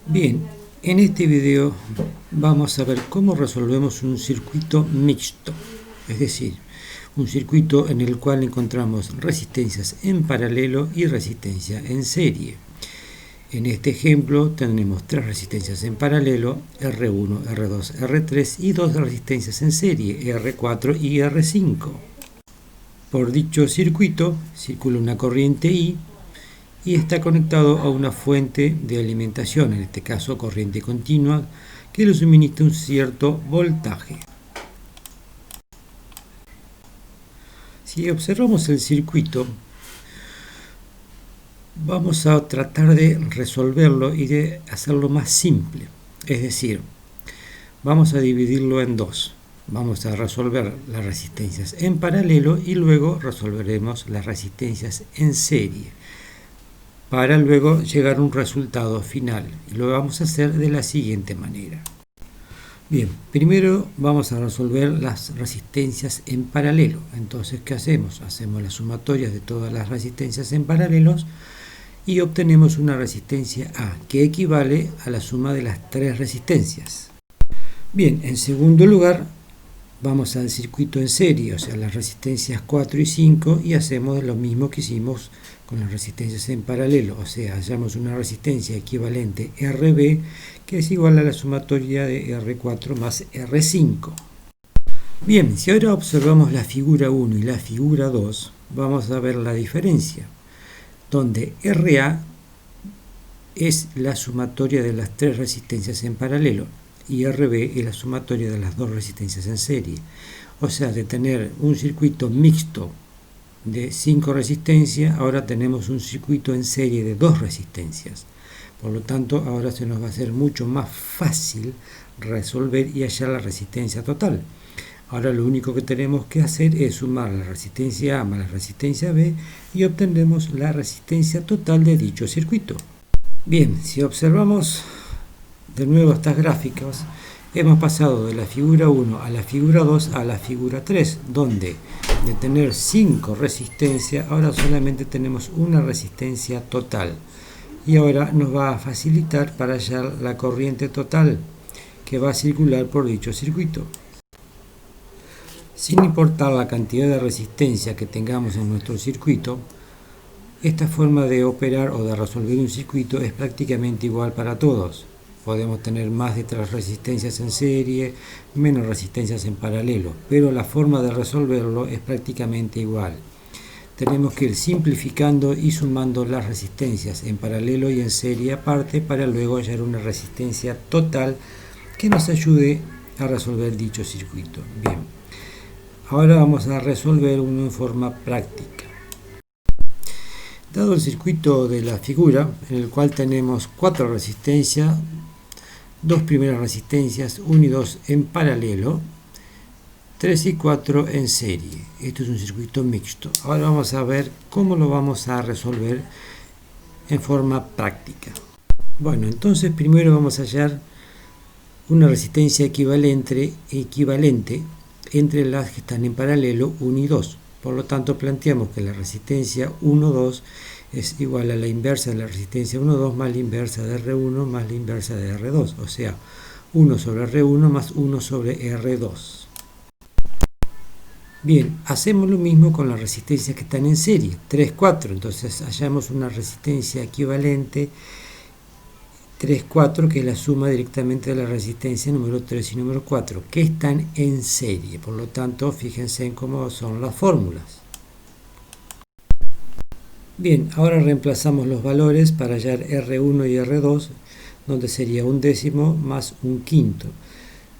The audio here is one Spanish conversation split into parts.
Bien, en este video vamos a ver cómo resolvemos un circuito mixto, es decir, un circuito en el cual encontramos resistencias en paralelo y resistencia en serie. En este ejemplo tenemos tres resistencias en paralelo, R1, R2, R3 y dos resistencias en serie, R4 y R5. Por dicho circuito circula una corriente I y está conectado a una fuente de alimentación, en este caso corriente continua, que le suministra un cierto voltaje. Si observamos el circuito, vamos a tratar de resolverlo y de hacerlo más simple. Es decir, vamos a dividirlo en dos. Vamos a resolver las resistencias en paralelo y luego resolveremos las resistencias en serie, para luego llegar a un resultado final. Y lo vamos a hacer de la siguiente manera. Bien, primero vamos a resolver las resistencias en paralelo. Entonces, ¿qué hacemos? Hacemos las sumatorias de todas las resistencias en paralelos y obtenemos una resistencia A, que equivale a la suma de las tres resistencias. Bien, en segundo lugar, vamos al circuito en serie, o sea, las resistencias 4 y 5, y hacemos lo mismo que hicimos con las resistencias en paralelo, o sea, hallamos una resistencia equivalente RB, que es igual a la sumatoria de R4 más R5. Bien, si ahora observamos la figura 1 y la figura 2, vamos a ver la diferencia, donde RA es la sumatoria de las tres resistencias en paralelo, y RB es la sumatoria de las dos resistencias en serie. O sea, de tener un circuito mixto de 5 resistencias, ahora tenemos un circuito en serie de 2 resistencias. Por lo tanto, ahora se nos va a hacer mucho más fácil resolver y hallar la resistencia total. Ahora lo único que tenemos que hacer es sumar la resistencia A más la resistencia B y obtendremos la resistencia total de dicho circuito. Bien, si observamos de nuevo estas gráficas, hemos pasado de la figura 1 a la figura 2 a la figura 3, donde de tener 5 resistencias, ahora solamente tenemos una resistencia total. Y ahora nos va a facilitar para hallar la corriente total que va a circular por dicho circuito. Sin importar la cantidad de resistencia que tengamos en nuestro circuito, esta forma de operar o de resolver un circuito es prácticamente igual para todos. Podemos tener más de 3 resistencias en serie, menos resistencias en paralelo, pero la forma de resolverlo es prácticamente igual. Tenemos que ir simplificando y sumando las resistencias en paralelo y en serie aparte para luego hallar una resistencia total que nos ayude a resolver dicho circuito. Bien, ahora vamos a resolver uno en forma práctica. Dado el circuito de la figura, en el cual tenemos 4 resistencias, dos primeras resistencias, 1 y 2 en paralelo, 3 y 4 en serie. Esto es un circuito mixto. Ahora vamos a ver cómo lo vamos a resolver en forma práctica. Bueno, entonces primero vamos a hallar una resistencia equivalente entre las que están en paralelo 1 y 2. Por lo tanto, planteamos que la resistencia 1,2 es igual a la inversa de la resistencia 1,2 más la inversa de R1 más la inversa de R2, o sea, 1 sobre R1 más 1 sobre R2. Bien, hacemos lo mismo con las resistencias que están en serie, 3, 4, entonces hallamos una resistencia equivalente 3, 4, que es la suma directamente de la resistencia número 3 y número 4, que están en serie. Por lo tanto, fíjense en cómo son las fórmulas. Bien, ahora reemplazamos los valores para hallar R1 y R2, donde sería 1/10 más 1/5.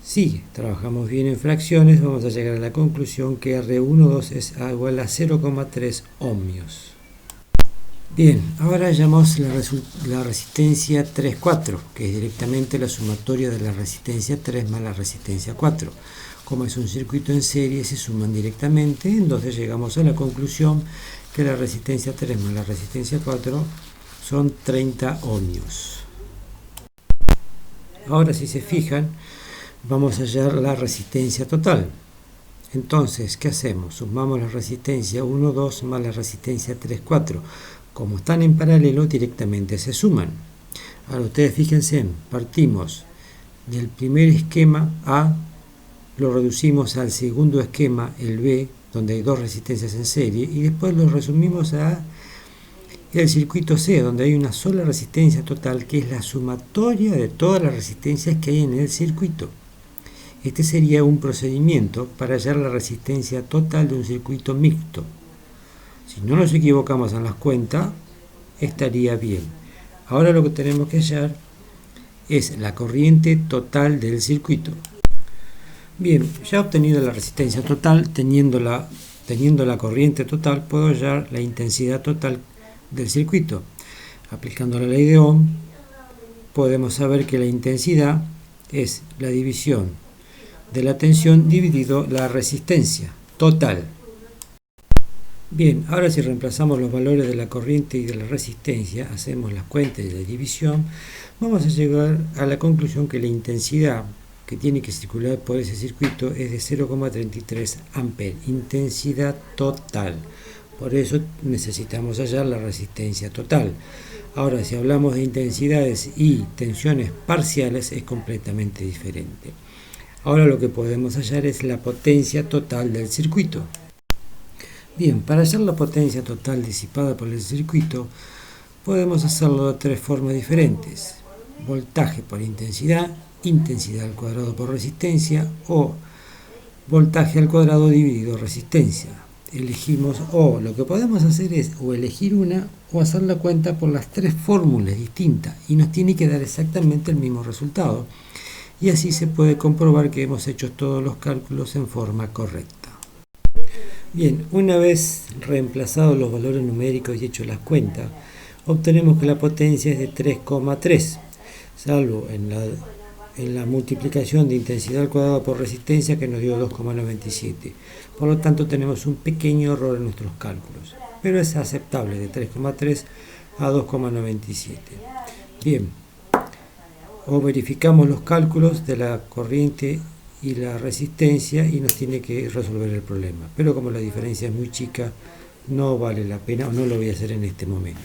Si trabajamos bien en fracciones, vamos a llegar a la conclusión que R12 es igual a 0,3 ohmios. Bien, ahora hallamos la resistencia 3, 4, que es directamente la sumatoria de la resistencia 3 más la resistencia 4. Como es un circuito en serie, se suman directamente, entonces llegamos a la conclusión que la resistencia 3 más la resistencia 4 son 30 ohmios. Ahora, si se fijan, vamos a hallar la resistencia total. Entonces, ¿qué hacemos? Sumamos la resistencia 1, 2 más la resistencia 3, 4. Como están en paralelo, directamente se suman. Ahora ustedes fíjense, partimos del primer esquema A, lo reducimos al segundo esquema, el B, donde hay dos resistencias en serie, y después lo resumimos a el circuito C, donde hay una sola resistencia total, que es la sumatoria de todas las resistencias que hay en el circuito. Este sería un procedimiento para hallar la resistencia total de un circuito mixto. Si no nos equivocamos en las cuentas, estaría bien. Ahora lo que tenemos que hallar es la corriente total del circuito. Bien, ya obtenido la resistencia total, teniendo la corriente total, puedo hallar la intensidad total del circuito. Aplicando la ley de Ohm, podemos saber que la intensidad es la división de la tensión dividido la resistencia total. Bien, ahora si reemplazamos los valores de la corriente y de la resistencia, hacemos las cuentas de división, vamos a llegar a la conclusión que la intensidad que tiene que circular por ese circuito es de 0,33 amperes, intensidad total. Por eso necesitamos hallar la resistencia total. Ahora, si hablamos de intensidades y tensiones parciales, es completamente diferente. Ahora lo que podemos hallar es la potencia total del circuito. Bien, para hallar la potencia total disipada por el circuito, podemos hacerlo de tres formas diferentes. Voltaje por intensidad, intensidad al cuadrado por resistencia o voltaje al cuadrado dividido resistencia. Elegimos lo que podemos hacer es o elegir una o hacer la cuenta por las tres fórmulas distintas y nos tiene que dar exactamente el mismo resultado. Y así se puede comprobar que hemos hecho todos los cálculos en forma correcta. Bien, una vez reemplazados los valores numéricos y hecho las cuentas, obtenemos que la potencia es de 3,3, salvo en la multiplicación de intensidad al cuadrado por resistencia que nos dio 2,97. Por lo tanto tenemos un pequeño error en nuestros cálculos, pero es aceptable de 3,3 a 2,97. Bien, o verificamos los cálculos de la corriente y la resistencia y nos tiene que resolver el problema, pero como la diferencia es muy chica no vale la pena o no lo voy a hacer en este momento.